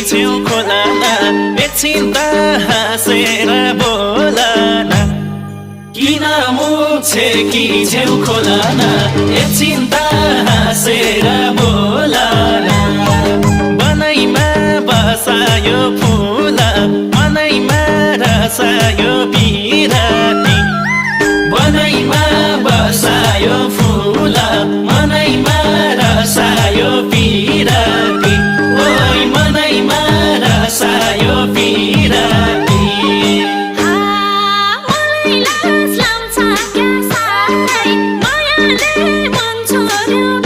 छेउ खोलाना एकछिन त हाँसेर बोलाना किन मुछे कि छेउ खोलाना एकछिन त हाँसेर बोलाना बनैमा बसायो फुल मनैमा रसायो बिराती बनैमा बसायो फुल मनैमा रसायो बिराती ओइ मनैमा रसायो बिराती मलाई लाज लाग्छ क्या साह्रै मायाले मन छोड्यो